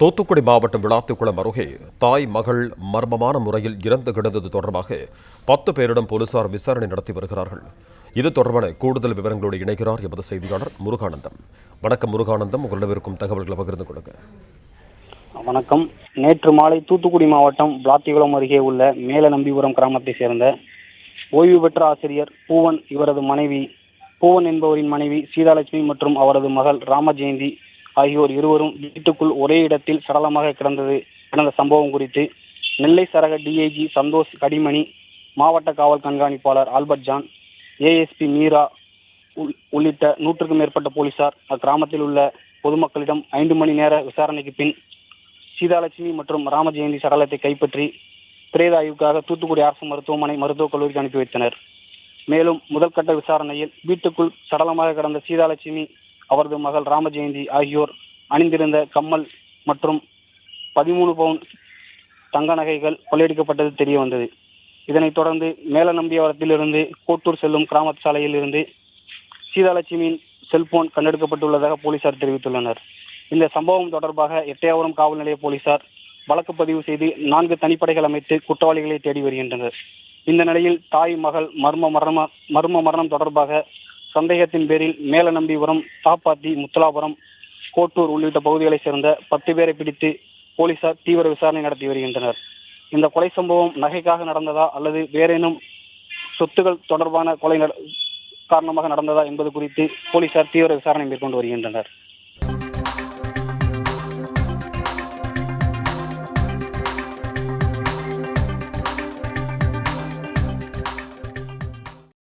தூத்துக்குடி மாவட்டம் விளாத்திக்குளம் அருகே தாய் மகள் மர்மமான முறையில் இறந்து கிடந்தது தொடர்பாக 10 பேரிடம் போலீசார் விசாரணை நடத்தி வருகிறார்கள். இது தொடர்பான கூடுதல் விவரங்களோடு இணைகிறார் எமது செய்தியாளர் முருகானந்தம். வணக்கம் முருகானந்தம், உங்களிடம் இருக்கும் தகவல்களை பகிர்ந்து கொள்ளுங்க. வணக்கம். நேற்று மாலை தூத்துக்குடி மாவட்டம் விளாத்திக்குளம் அருகே உள்ள மேலநம்பிபுரம் கிராமத்தை சேர்ந்த ஓய்வு பெற்ற ஆசிரியர் பூவன் என்பவரின் மனைவி சீதாலட்சுமி மற்றும் அவரது மகள் ராமஜெயந்தி ஆகியோர் இருவரும் வீட்டுக்குள் ஒரே இடத்தில் சடலமாக கிடந்த சம்பவம் குறித்து நெல்லை சரக டிஐஜி சந்தோஷ் கடிமணி, மாவட்ட காவல் கண்காணிப்பாளர் ஆல்பர்ட் ஜான், ஏஎஸ்பி மீரா உள்ளிட்ட 100க்கும் மேற்பட்ட போலீசார் அக்கிராமத்தில் உள்ள பொதுமக்களிடம் 5 மணி நேர விசாரணைக்கு பின் சீதாலட்சுமி மற்றும் ராமஜெயந்தி சடலத்தை கைப்பற்றி பிரேத ஆய்வுக்காக தூத்துக்குடி அரசு மருத்துவமனை மருத்துவக் கல்லூரிக்கு அனுப்பி வைத்தனர். மேலும் முதல்கட்ட விசாரணையில் வீட்டுக்குள் சடலமாக கிடந்த சீதாலட்சுமி, அவரது மகள் ராமஜெயந்தி ஆகியோர் அணிந்திருந்த கம்மல் மற்றும் 13 பவுன் தங்க நகைகள் கொள்ளையடிக்கப்பட்டது தெரிய வந்தது. இதனைத் தொடர்ந்து மேலநம்பியவரத்திலிருந்து கோட்டூர் செல்லும் கிராம சாலையில் இருந்து சீதாலட்சுமியின் செல்போன் கண்டெடுக்கப்பட்டுள்ளதாக போலீசார் தெரிவித்துள்ளனர். இந்த சம்பவம் தொடர்பாக எட்டயபுரம் காவல் நிலைய போலீசார் வழக்கு பதிவு செய்து 4 தனிப்படைகள் அமைத்து குற்றவாளிகளை தேடி வருகின்றனர். இந்த நிலையில் தாய் மகள் மர்ம மரணம் தொடர்பாக சந்தேகத்தின் பேரில் மேலநம்பிபுரம், தாப்பாத்தி, முத்தலாபுரம், கோட்டூர் உள்ளிட்ட பகுதிகளைச் சேர்ந்த 10 பேரை பிடித்து போலீசார் தீவிர விசாரணை நடத்தி வருகின்றனர். இந்த கொலை சம்பவம் நகைக்காக நடந்ததா அல்லது வேறேனும் சொத்துக்கள் தொடர்பான கொலை காரணமாக நடந்ததா என்பது குறித்து போலீசார் தீவிர விசாரணை மேற்கொண்டு வருகின்றனர்.